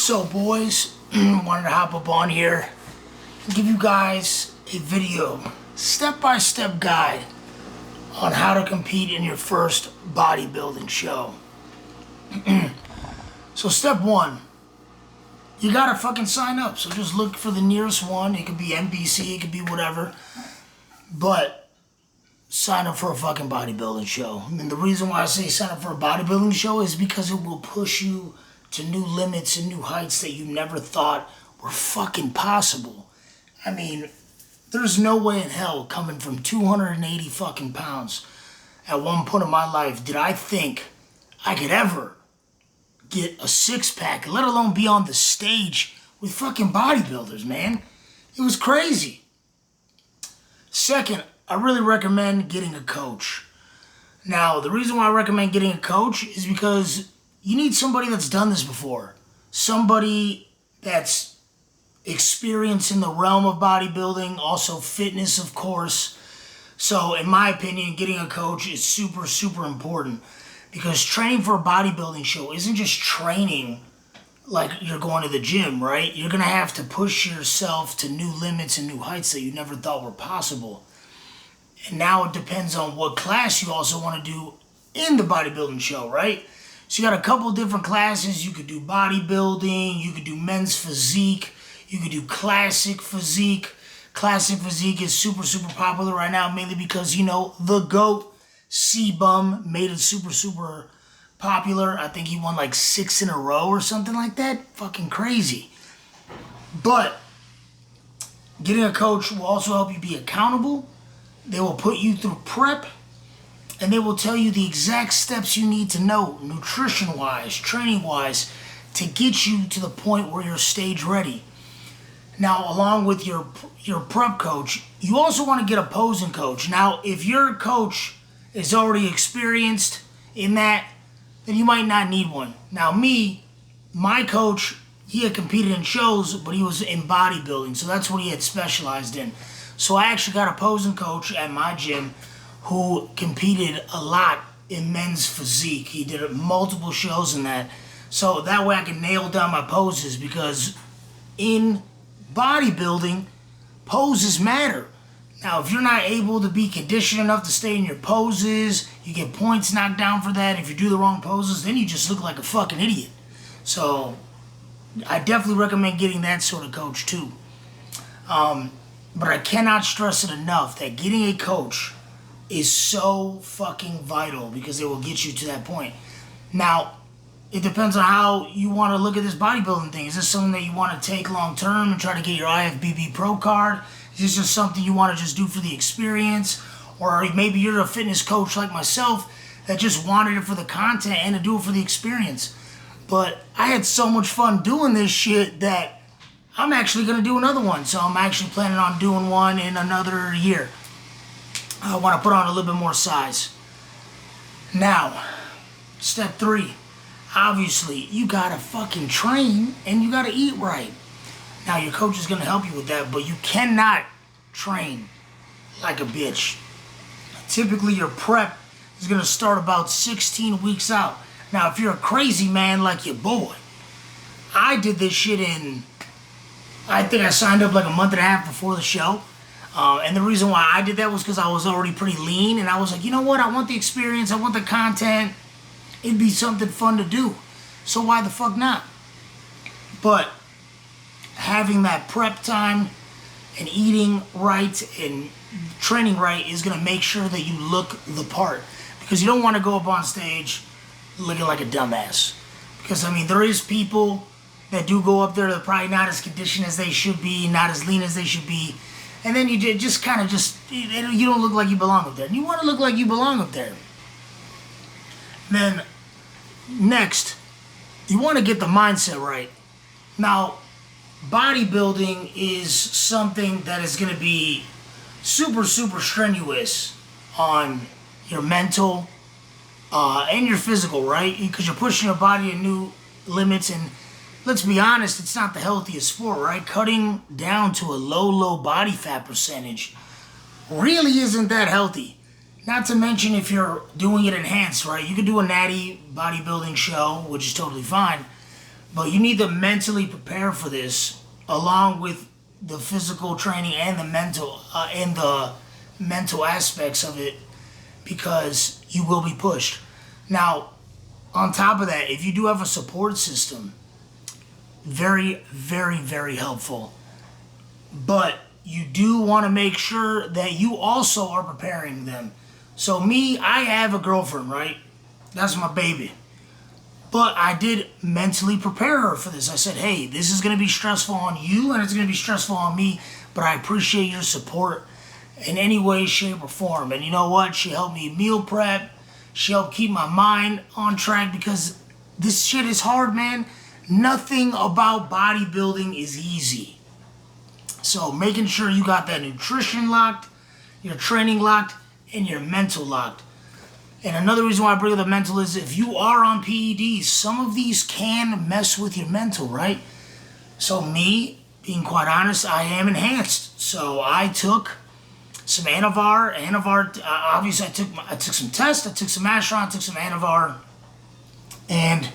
So boys, wanted to hop up on here and give you guys a video, step-by-step guide on how to compete in your first bodybuilding show. So step one, you gotta fucking sign up. So just look for the nearest one. It could be NBC, it could be whatever. But sign up for a fucking bodybuilding show. And the reason why I say sign up for a bodybuilding show is because it will push you to new limits and new heights that you never thought were fucking possible. I mean, there's no way in hell coming from 280 fucking pounds at one point in my life did I think I could ever get a six-pack, let alone be on the stage with fucking bodybuilders, man. It was crazy. Second, I really recommend getting a coach. Now, the reason why I recommend getting a coach is because you need somebody that's done this before. Somebody that's experienced in the realm of bodybuilding, also fitness, of course. So, in my opinion, getting a coach is super, super important. Because training for a bodybuilding show isn't just training like you're going to the gym, right? You're going to have to push yourself to new limits and new heights that you never thought were possible. And now it depends on what class you also want to do in the bodybuilding show, right? So you got a couple different classes. You could do bodybuilding, you could do men's physique, you could do classic physique. Classic physique is super, super popular right now, mainly because, you know, the GOAT, C-Bum, made it super, super popular. I think he won like 6 in a row or something like that. Fucking crazy. But getting a coach will also help you be accountable. They will put you through prep, and they will tell you the exact steps you need to know, nutrition-wise, training-wise, to get you to the point where you're stage ready. Now, along with your prep coach, you also want to get a posing coach. Now, if your coach is already experienced in that, then you might not need one. Now, my coach, he had competed in shows, but he was in bodybuilding, so that's what he had specialized in. So I actually got a posing coach at my gym who competed a lot in men's physique. He did multiple shows in that. So that way I can nail down my poses, because in bodybuilding, poses matter. Now, if you're not able to be conditioned enough to stay in your poses, you get points knocked down for that. If you do the wrong poses, then you just look like a fucking idiot. So I definitely recommend getting that sort of coach too. But I cannot stress it enough that getting a coach is so fucking vital, because it will get you to that point. Now, it depends on how you want to look at this bodybuilding thing. Is this something that you want to take long term and try to get your IFBB Pro card? Is this just something you want to just do for the experience? Or maybe you're a fitness coach like myself that just wanted it for the content and to do it for the experience. But I had so much fun doing this shit that I'm actually going to do another one. So I'm actually planning on doing one in another year. I want to put on a little bit more size. Now, step 3. Obviously, you got to fucking train and you got to eat right. Now, your coach is going to help you with that, but you cannot train like a bitch. Typically, your prep is going to start about 16 weeks out. Now, if you're a crazy man like your boy, I did this shit I think I signed up like a month and a half before the show. And the reason why I did that was because I was already pretty lean, and I was like, you know what? I want the experience. I want the content. It'd be something fun to do. So why the fuck not? But having that prep time and eating right and training right is going to make sure that you look the part. Because you don't want to go up on stage looking like a dumbass. Because, I mean, there is people that do go up there that are probably not as conditioned as they should be, not as lean as they should be. And then you just kind of you don't look like you belong up there. And you want to look like you belong up there. Then, next, you want to get the mindset right. Now, bodybuilding is something that is going to be super, super strenuous on your mental and your physical, right? Because you're pushing your body to new limits, and let's be honest, it's not the healthiest sport, right? Cutting down to a low body fat percentage really isn't that healthy. Not to mention if you're doing it enhanced, right? You could do a natty bodybuilding show, which is totally fine. But you need to mentally prepare for this, along with the physical training and the mental aspects of it, because you will be pushed. Now, on top of that, if you do have a support system, very, very, very helpful. But you do want to make sure that you also are preparing them. So me, I have a girlfriend, right? That's my baby. But I did mentally prepare her for this. I said, hey, this is going to be stressful on you and it's going to be stressful on me, but I appreciate your support in any way, shape, or form. And you know what? She helped me meal prep. She helped keep my mind on track, because this shit is hard, man. Nothing about bodybuilding is easy. So making sure you got that nutrition locked, your training locked, and your mental locked. And another reason why I bring up the mental is if you are on PEDs, some of these can mess with your mental, right? So me, being quite honest, I am enhanced. So I took some Anavar. Obviously I took some tests, I took some Astron, I took some Anavar. And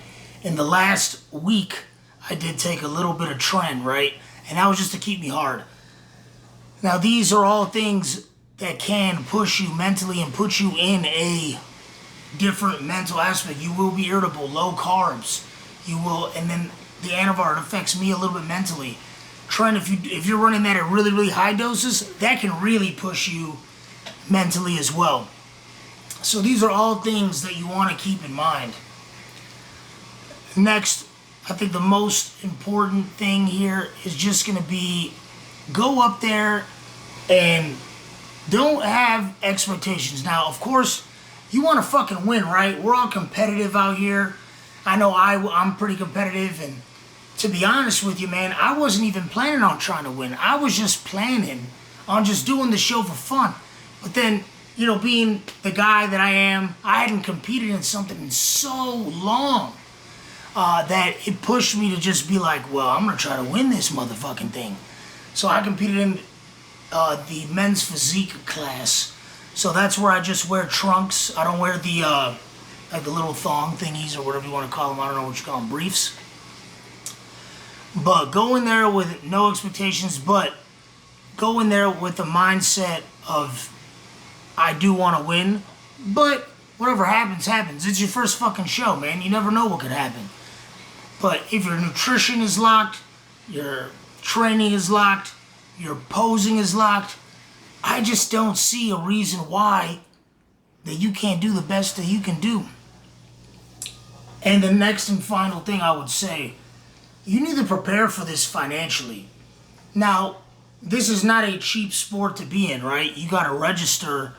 in the last week, I did take a little bit of Tren, right? And that was just to keep me hard. Now these are all things that can push you mentally and put you in a different mental aspect. You will be irritable, low carbs. You will, and then the Anavar, it affects me a little bit mentally. Tren, if you're running that at really, really high doses, that can really push you mentally as well. So these are all things that you want to keep in mind. Next, I think the most important thing here is just going to be go up there and don't have expectations. Now, of course, you want to fucking win, right? We're all competitive out here. I know I'm pretty competitive, and to be honest with you, man, I wasn't even planning on trying to win. I was just planning on just doing the show for fun. But then, being the guy that I am, I hadn't competed in something in so long that it pushed me to just be like, well, I'm going to try to win this motherfucking thing. So I competed in the men's physique class. So that's where I just wear trunks. I don't wear the like the little thong thingies or whatever you want to call them. I don't know what you call them, briefs. But go in there with no expectations, but go in there with the mindset of, I do want to win, but whatever happens, happens. It's your first fucking show, man. You never know what could happen. But if your nutrition is locked, your training is locked, your posing is locked, I just don't see a reason why that you can't do the best that you can do. And the next and final thing I would say, you need to prepare for this financially. Now, this is not a cheap sport to be in, right? You got to register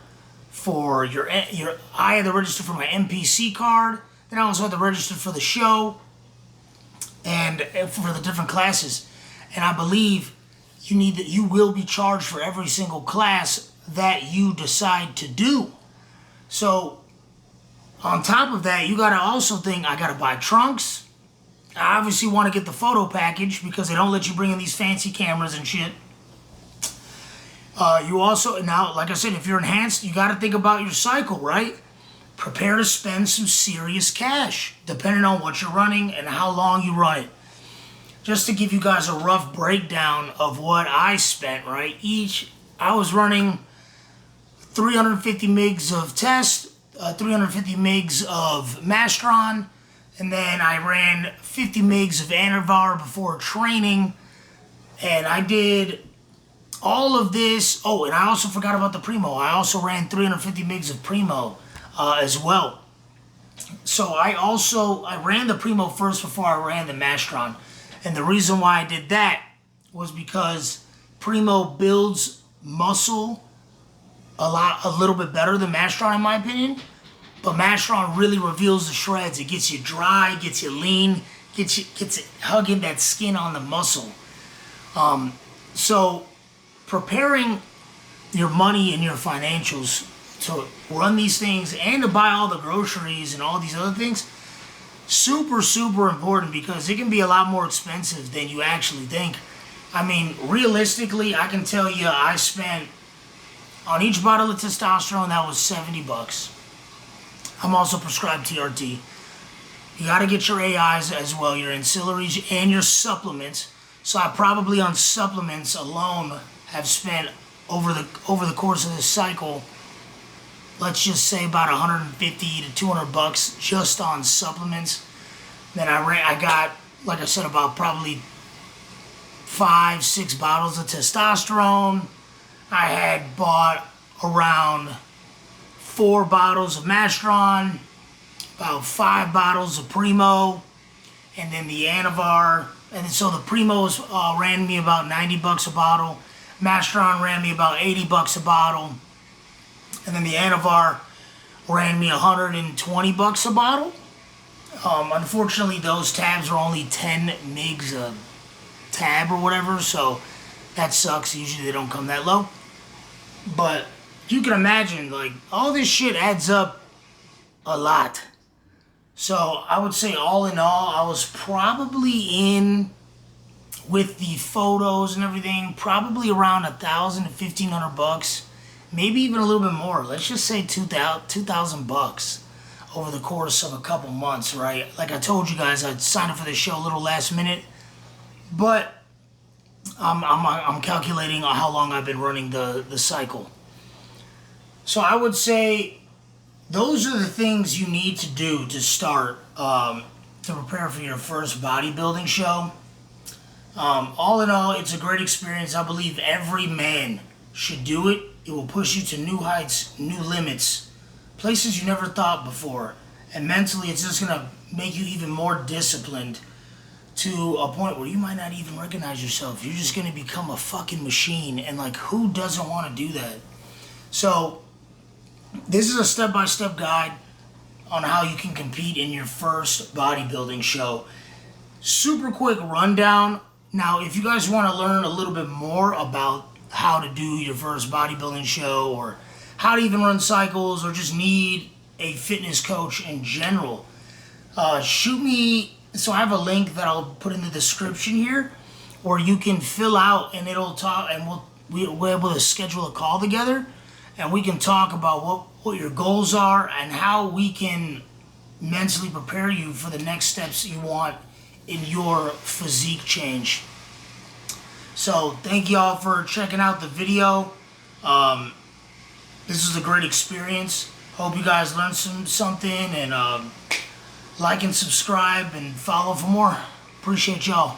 for your. I had to register for my NPC card. Then I also had to register for the show and for the different classes. And I believe you will be charged for every single class that you decide to do. So, on top of that, you got to also think, I got to buy trunks. I obviously want to get the photo package because they don't let you bring in these fancy cameras and shit. You also, now, like I said, if you're enhanced, you got to think about your cycle, right? Prepare to spend some serious cash, depending on what you're running and how long you run it. Just to give you guys a rough breakdown of what I spent, right? I was running 350 mgs of test, 350 mgs of Mastron, and then I ran 50 mgs of Anavar before training, and I did all of this. Oh, and I also forgot about the Primo. I also ran 350 mgs of Primo as well. So I ran the Primo first before I ran the Mastron. And the reason why I did that was because Primo builds muscle a little bit better than Mastron in my opinion. But Mastron really reveals the shreds. It gets you dry, gets you lean, gets it hugging that skin on the muscle. So preparing your money and your financials to run these things and to buy all the groceries and all these other things, super, super important, because it can be a lot more expensive than you actually think. I mean, realistically, I can tell you I spent, on each bottle of testosterone, that was $70. I'm also prescribed TRT. You got to get your AIs as well, your ancillaries and your supplements. So I probably on supplements alone have spent over the course of this cycle, let's just say about 150 to 200 bucks just on supplements. Then I got, like I said, about probably 5-6 bottles of testosterone. I had bought around 4 bottles of Mastron, about 5 bottles of Primo, and then the Anavar. And so the Primos ran me about 90 bucks a bottle. Mastron ran me about 80 bucks a bottle. And then the Anavar ran me 120 bucks a bottle. Unfortunately, those tabs are only 10 migs a tab or whatever, so that sucks. Usually they don't come that low. But you can imagine, like, all this shit adds up a lot. So I would say all in all, I was probably in, with the photos and everything, probably around 1,000 to 1,500 bucks, maybe even a little bit more. Let's just say 2,000 bucks over the course of a couple months, right? Like I told you guys, I signed up for this show a little last minute, but I'm calculating on how long I've been running the cycle. So I would say those are the things you need to do to start to prepare for your first bodybuilding show. All in all, it's a great experience. I believe every man should do it. It will push you to new heights, new limits, places you never thought before. And mentally, it's just going to make you even more disciplined to a point where you might not even recognize yourself. You're just going to become a fucking machine. And, like, who doesn't want to do that? So this is a step-by-step guide on how you can compete in your first bodybuilding show. Super quick rundown. Now, if you guys want to learn a little bit more about how to do your first bodybuilding show, or how to even run cycles, or just need a fitness coach in general, shoot me. So I have a link that I'll put in the description here, or you can fill out and it'll talk, and we're able to schedule a call together, and we can talk about what your goals are and how we can mentally prepare you for the next steps you want in your physique change. So thank y'all for checking out the video. This was a great experience. Hope you guys learned something, and like and subscribe and follow for more. Appreciate y'all.